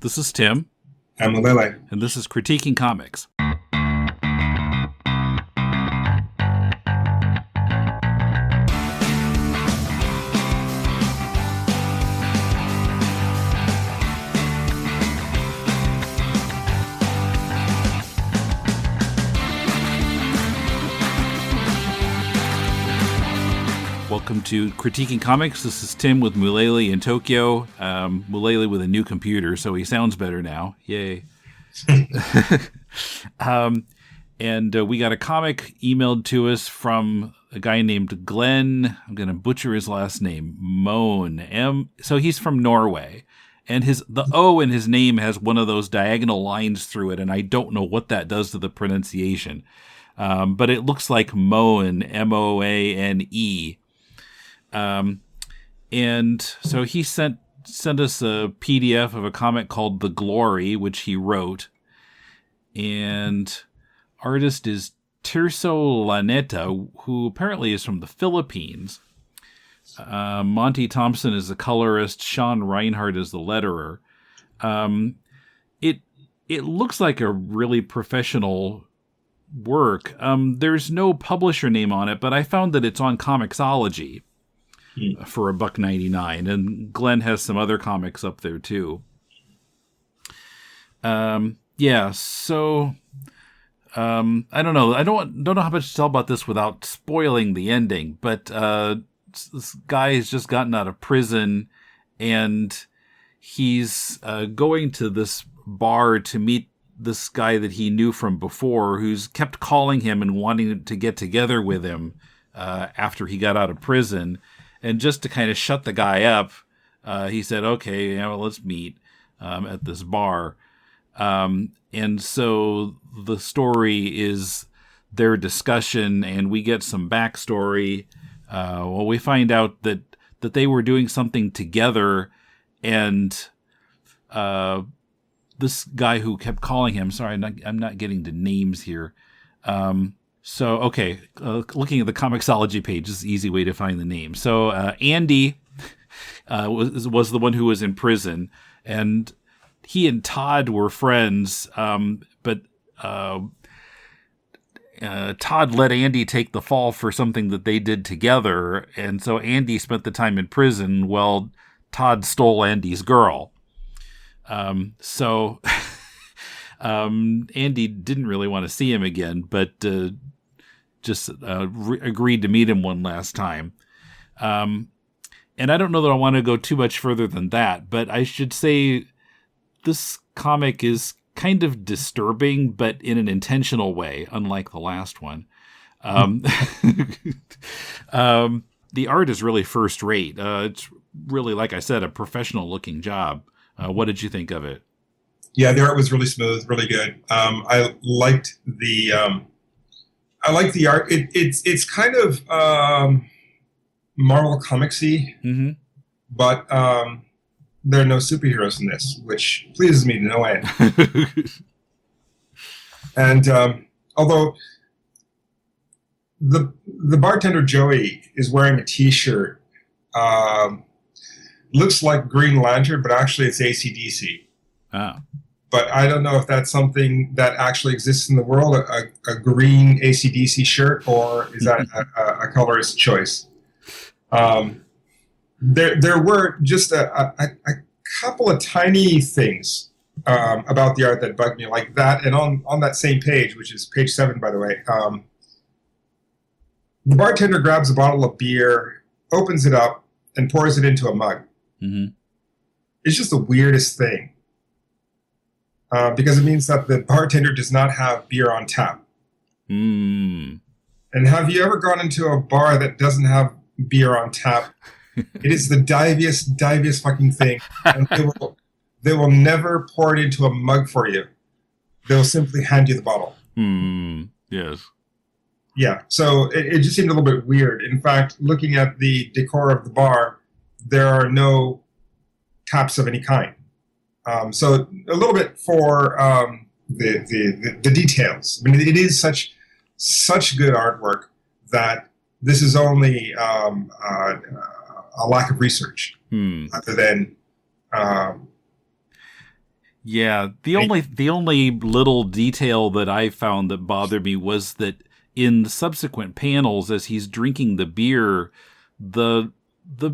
This is Tim. I'm Mulele. And this is Critiquing Comics. Welcome to Critiquing Comics. This is Tim with Mulele in Tokyo. Mulele with a new computer, so he sounds better now. Yay. And we got a comic emailed to us from a guy named Glenn. I'm going to butcher his last name. Møane. So he's from Norway. And the O in his name has one of those diagonal lines through it, and I don't know what that does to the pronunciation. But it looks like Møane, M-O-A-N-E. And so he sent us a PDF of a comic called The Glory, which he wrote. And artist is Tirso Llaneta, who apparently is from the Philippines. Monte Thompson is the colorist. Sean Rinehart is the letterer. It looks like a really professional work. There's no publisher name on it, but I found that it's on Comixology for $1.99, and Glenn has some other comics up there too. So I don't know. I don't know how much to tell about this without spoiling the ending, but this guy has just gotten out of prison, and he's going to this bar to meet this guy that he knew from before, who's kept calling him and wanting to get together with him after he got out of prison. And just to kind of shut the guy up, he said, okay, let's meet at this bar. And so the story is their discussion, and we get some backstory. We find out that they were doing something together, and this guy who kept calling him, sorry, I'm not getting the names here. Looking at the Comixology page is the easy way to find the name. So Andy was the one who was in prison, and he and Todd were friends, but Todd let Andy take the fall for something that they did together, and so Andy spent the time in prison while Todd stole Andy's girl. Andy didn't really want to see him again, but agreed to meet him one last time. And I don't know that I want to go too much further than that, but I should say this comic is kind of disturbing, but in an intentional way, unlike the last one. The art is really first rate. It's really, like I said, a professional looking job. What did you think of it? Yeah, the art was really smooth, really good. I liked the art. It's kind of Marvel Comics-y, but there are no superheroes in this, which pleases me to no end. And although the bartender Joey is wearing a T-shirt, looks like Green Lantern, but actually it's AC/DC. Oh. But I don't know if that's something that actually exists in the world, a green AC/DC shirt, or is that a colorist choice? There were just a couple of tiny things about the art that bugged me, like that. And on that same page, which is page 7, by the way, the bartender grabs a bottle of beer, opens it up, and pours it into a mug. Mm-hmm. It's just the weirdest thing. Because it means that the bartender does not have beer on tap. Mm. And have you ever gone into a bar that doesn't have beer on tap? It is the diviest fucking thing. And they will never pour it into a mug for you. They'll simply hand you the bottle. Yes. Yeah, so it just seemed a little bit weird. In fact, looking at the decor of the bar, there are no taps of any kind. So a little bit for the details. I mean, it is such good artwork that this is only a lack of research, other than Yeah, the only little detail that I found that bothered me was that in the subsequent panels, as he's drinking the beer, the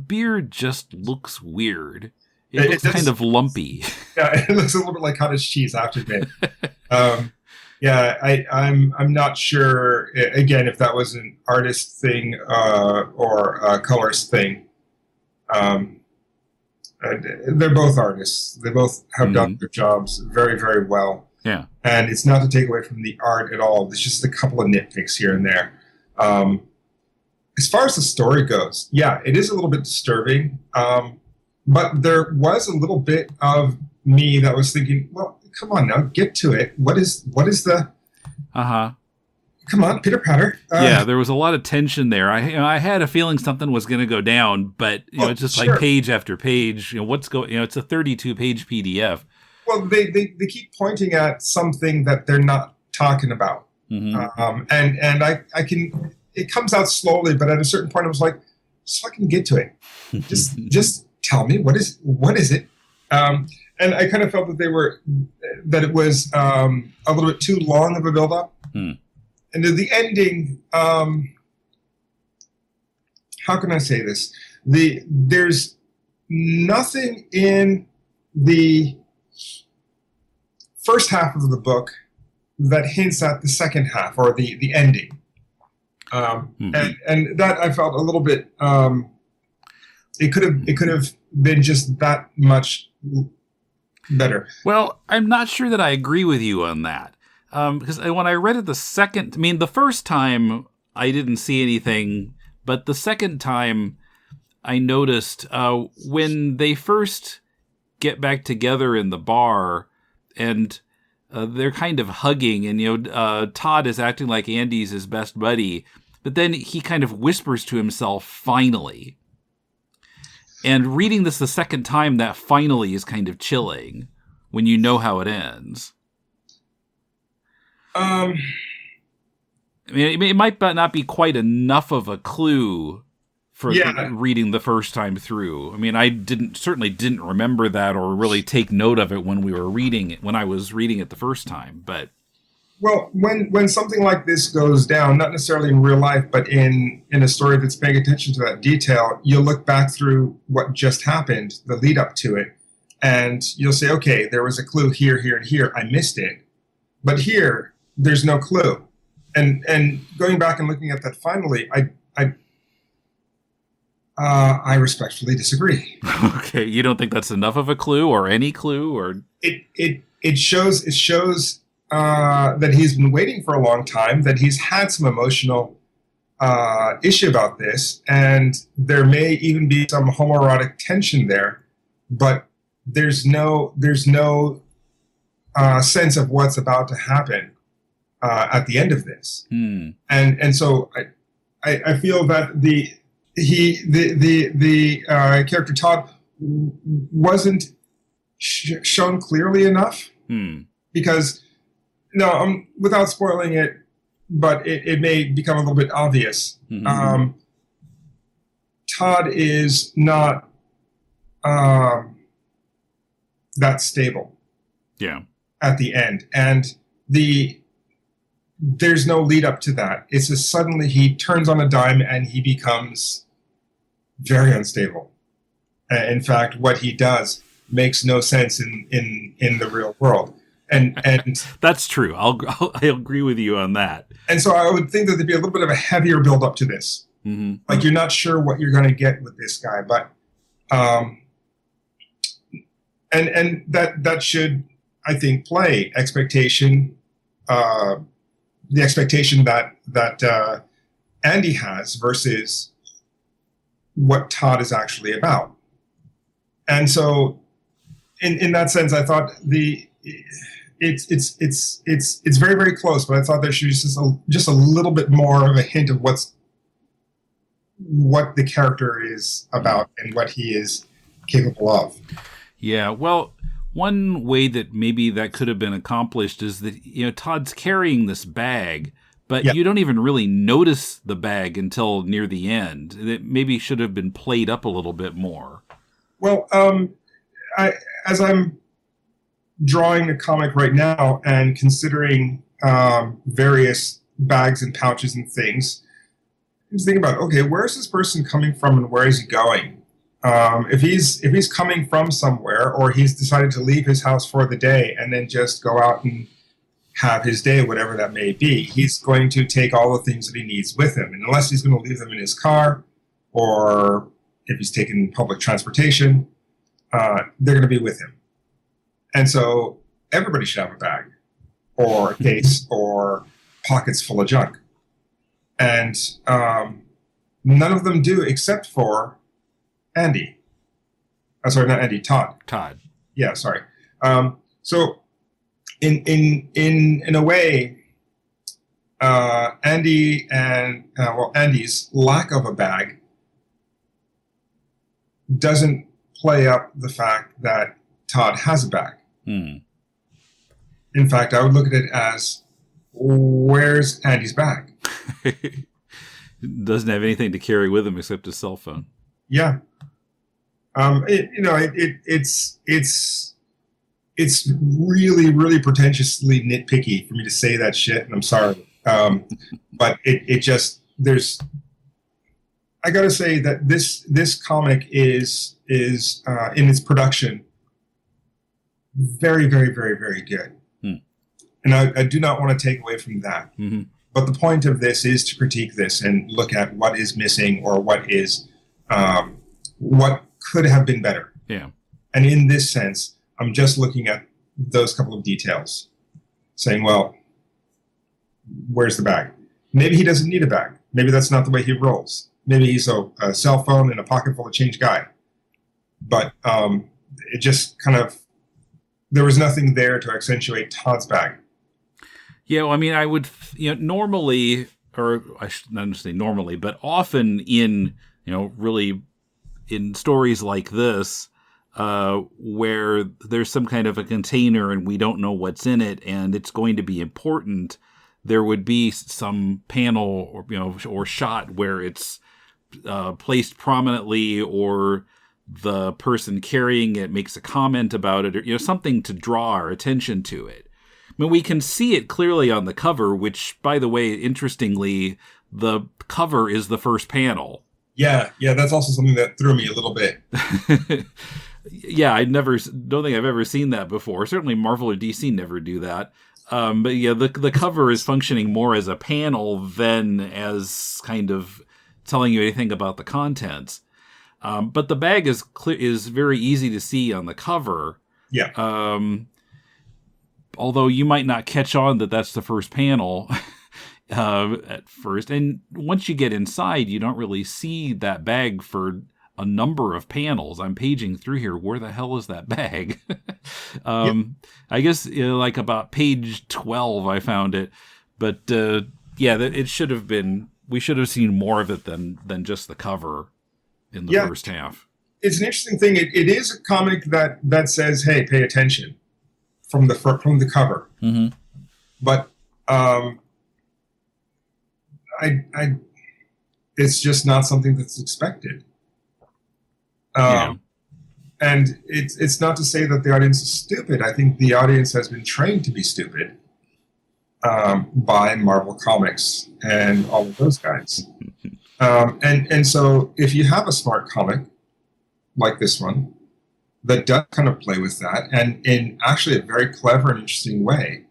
beer just looks weird. It looks kind of lumpy. Yeah, it looks a little bit like cottage cheese after that. Yeah, I'm not sure again if that was an artist thing or a colorist thing. They're both artists. They both have done their jobs very, very well. Yeah, and it's not to take away from the art at all. There's just a couple of nitpicks here and there. As far as the story goes, yeah, it is a little bit disturbing. But there was a little bit of me that was thinking, well, come on now, get to it. What is the... Come on, pitter patter. Yeah, there was a lot of tension there. I had a feeling something was going to go down, but it's just like page after page. It's a 32-page PDF. Well, they keep pointing at something that they're not talking about, and I can. It comes out slowly, but at a certain point, I was like, just fucking get to it. Just tell me what is it. And I kind of felt that it was a little bit too long of a build up. And to the ending, how can I say this? There's nothing in the first half of the book that hints at the second half or the ending. And that I felt a little bit, it could have been just that much better. Well, I'm not sure that I agree with you on that. Because when I read it the first time I didn't see anything, but the second time I noticed when they first get back together in the bar and they're kind of hugging and, Todd is acting like Andy's his best buddy, but then he kind of whispers to himself, finally. And reading this the second time, that finally is kind of chilling when you know how it ends. It might not be quite enough of a clue for reading the first time through. I certainly didn't remember that or really take note of it when I was reading it the first time. But well, when something like this goes down, not necessarily in real life, but in a story that's paying attention to that detail, you'll look back through what just happened, the lead up to it, and you'll say, okay, there was a clue here, here, and here. I missed it, but here. There's no clue, and going back and looking at that finally, I respectfully disagree. Okay, you don't think that's enough of a clue, or any clue, or it shows that he's been waiting for a long time, that he's had some emotional issue about this, and there may even be some homoerotic tension there, but there's no sense of what's about to happen. At the end of this, and so I feel that the character Todd wasn't shown clearly enough because without spoiling it, but it may become a little bit obvious. Todd is not that stable. Yeah. At the end, and there's no lead up to that. It's just suddenly he turns on a dime and he becomes very unstable. In fact, what he does makes no sense in the real world. And that's true. I'll agree with you on that. And so I would think that there'd be a little bit of a heavier build up to this. Like you're not sure what you're going to get with this guy, but and that should, I think, play expectation. The expectation that Andy has versus what Todd is actually about. And so in that sense, I thought it's very, very close, but I thought there should be just a little bit more of a hint of what the character is about and what he is capable of. Yeah, well, one way that maybe that could have been accomplished is that, Todd's carrying this bag, but you don't even really notice the bag until near the end. It maybe should have been played up a little bit more. Well, as I'm drawing a comic right now and considering various bags and pouches and things, just think about, okay, where is this person coming from and where is he going? If he's coming from somewhere, or he's decided to leave his house for the day and then just go out and have his day, whatever that may be, he's going to take all the things that he needs with him. And unless he's going to leave them in his car, or if he's taking public transportation, they're going to be with him. And so everybody should have a bag or a case or pockets full of junk. And none of them do, except for Andy. Sorry, not Andy, Todd. Todd. Yeah, sorry. So in a way, Andy and Andy's lack of a bag doesn't play up the fact that Todd has a bag. In fact, I would look at it as, where's Andy's bag? Doesn't have anything to carry with him except his cell phone. Yeah. It's really, really pretentiously nitpicky for me to say that shit, and I'm sorry. But it just, I gotta say that this comic is in its production very, very, very, very good. And I do not want to take away from that. But the point of this is to critique this and look at what is missing, or what could have been better. Yeah. And in this sense, I'm just looking at those couple of details, saying, well, where's the bag? Maybe he doesn't need a bag. Maybe that's not the way he rolls. Maybe he's a cell phone and a pocket full of change guy. But it just kind of, there was nothing there to accentuate Todd's bag. Yeah, well, I mean, I would, normally, or I should not say normally, but often in, really in stories like this, where there's some kind of a container and we don't know what's in it and it's going to be important, there would be some panel or, or shot where it's placed prominently, or the person carrying it makes a comment about it, or, something to draw our attention to it. I mean, we can see it clearly on the cover, which, by the way, interestingly, the cover is the first panel. Yeah, that's also something that threw me a little bit. Yeah, don't think I've ever seen that before. Certainly Marvel or DC never do that. But yeah, the cover is functioning more as a panel than as kind of telling you anything about the contents. But the bag is very easy to see on the cover. Yeah. Although you might not catch on that that's the first panel at first. And once you get inside, you don't really see that bag for a number of panels. I'm paging through here. Where the hell is that bag? I guess like about page 12, I found it. But it should have been, we should have seen more of it than just the cover in the first half. It's an interesting thing. It is a comic that says, hey, pay attention from the cover. Mm-hmm. But it's just not something that's expected. And it's not to say that the audience is stupid. I think the audience has been trained to be stupid by Marvel Comics and all of those guys. And so if you have a smart comic like this one that does kind of play with that, and in actually a very clever and interesting way,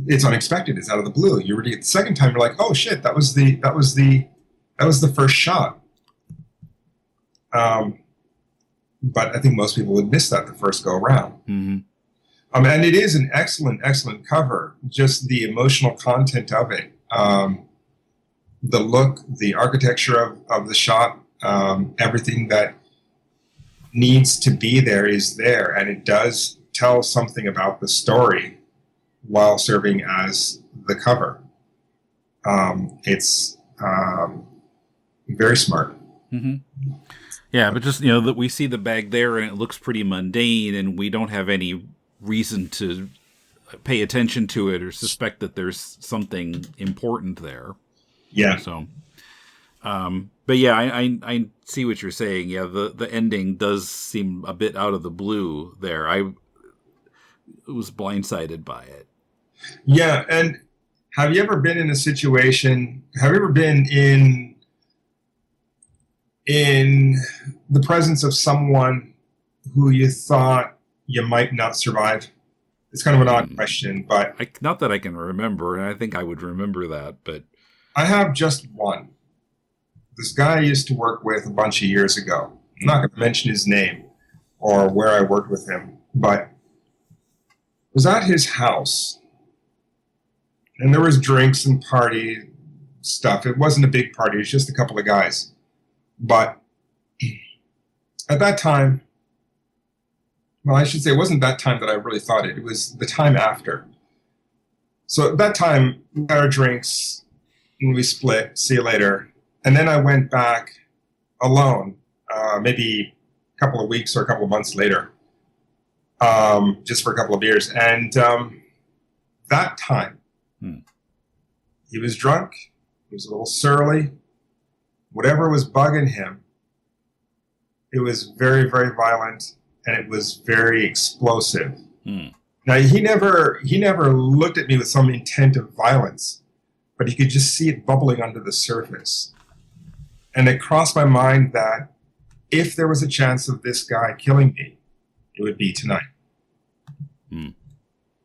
it's unexpected. It's out of the blue. You read it the second time, you're like, oh shit, that was the first shot. But I think most people would miss that the first go around. Mm-hmm. And it is an excellent, excellent cover. Just the emotional content of it, the look, the architecture of the shot, everything that needs to be there is there, and it does tell something about the story while serving as the cover. It's very smart. Mm-hmm. Yeah, but just, that we see the bag there and it looks pretty mundane and we don't have any reason to pay attention to it or suspect that there's something important there. Yeah. So, But yeah, I see what you're saying. Yeah, the ending does seem a bit out of the blue there. I was blindsided by it. Yeah, and have you ever been in a situation? Have you ever been in the presence of someone who you thought you might not survive? It's kind of an odd question, but not that I can remember, and I think I would remember that. But I have just one. This guy I used to work with a bunch of years ago. I'm not going to mention his name or where I worked with him, but was at his house, and there was drinks and party stuff. It wasn't a big party. It was just a couple of guys. But at that time, well, I should say it wasn't that time that I really thought it. It was the time after. So at that time, we had our drinks, and we split. See you later. And then I went back alone, maybe a couple of weeks or a couple of months later, just for a couple of beers. And that time, he was drunk. He was a little surly. Whatever was bugging him, it was very, very violent, and it was very explosive. Now, he never looked at me with some intent of violence, but you could just see it bubbling under the surface. And it crossed my mind that if there was a chance of this guy killing me, it would be tonight.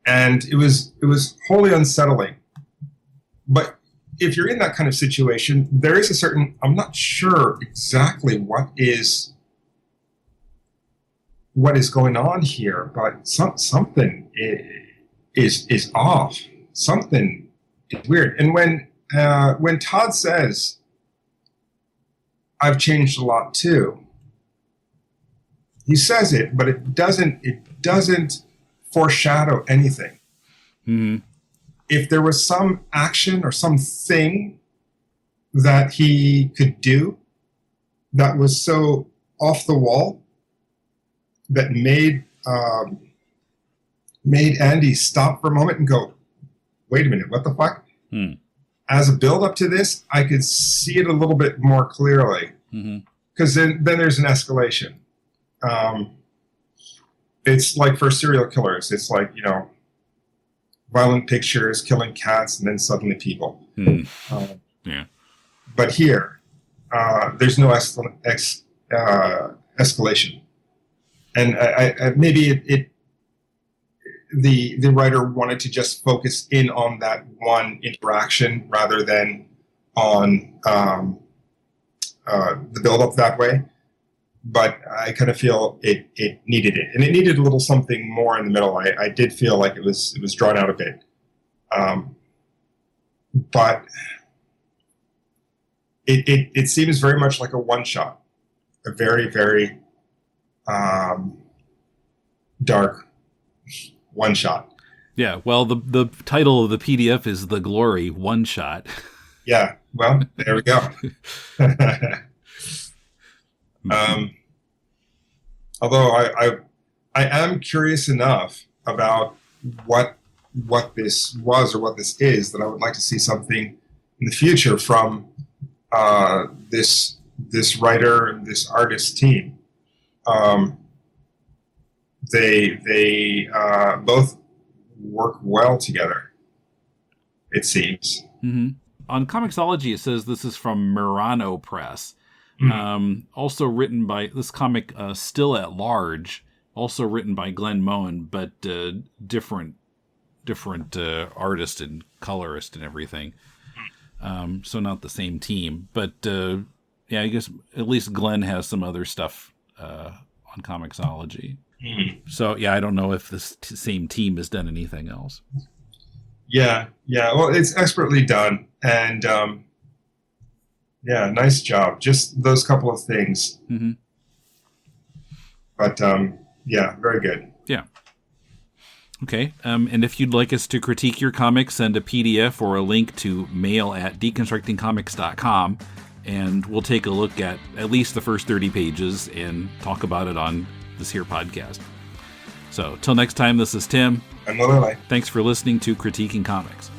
And it was wholly unsettling. But if you're in that kind of situation, there is a certain, I'm not sure exactly what is going on here, but something is off. Something is weird. And when Todd says, I've changed a lot too, he says it, but it doesn't foreshadow anything. If there was some action or something that he could do that was so off the wall that made Andy stop for a moment and go, wait a minute, what the fuck? As a build up to this, I could see it a little bit more clearly, because then there's an escalation. It's like for serial killers, it's like, violent pictures, killing cats, and then suddenly people. Yeah. But here, there's no escalation, and I maybe the writer wanted to just focus in on that one interaction rather than on the build-up that way. But I kind of feel it needed it, and it needed a little something more in the middle. I did feel like it was drawn out a bit, but it seems very much like a one-shot, a very, very dark one-shot. Yeah, well, the title of the PDF is The Glory One Shot. Yeah, well, there we go. Although I am curious enough about what this was or what this is that I would like to see something in the future from this writer and this artist team. They both work well together, it seems. On Comixology, it says this is from Murano Press. Also written by this comic, Still at Large, also written by Glenn Møane, but different artist and colorist and everything. So not the same team, but yeah, I guess at least Glenn has some other stuff on Comixology. So yeah, I don't know if this same team has done anything else. Yeah. Well, it's expertly done, and yeah, nice job. Just those couple of things. But yeah, very good. Yeah. Okay. And if you'd like us to critique your comics, send a PDF or a link to mail@deconstructingcomics.com, and we'll take a look at least the first 30 pages and talk about it on this here podcast. So, till next time, this is Tim. I'm Mulele. Thanks for listening to Critiquing Comics.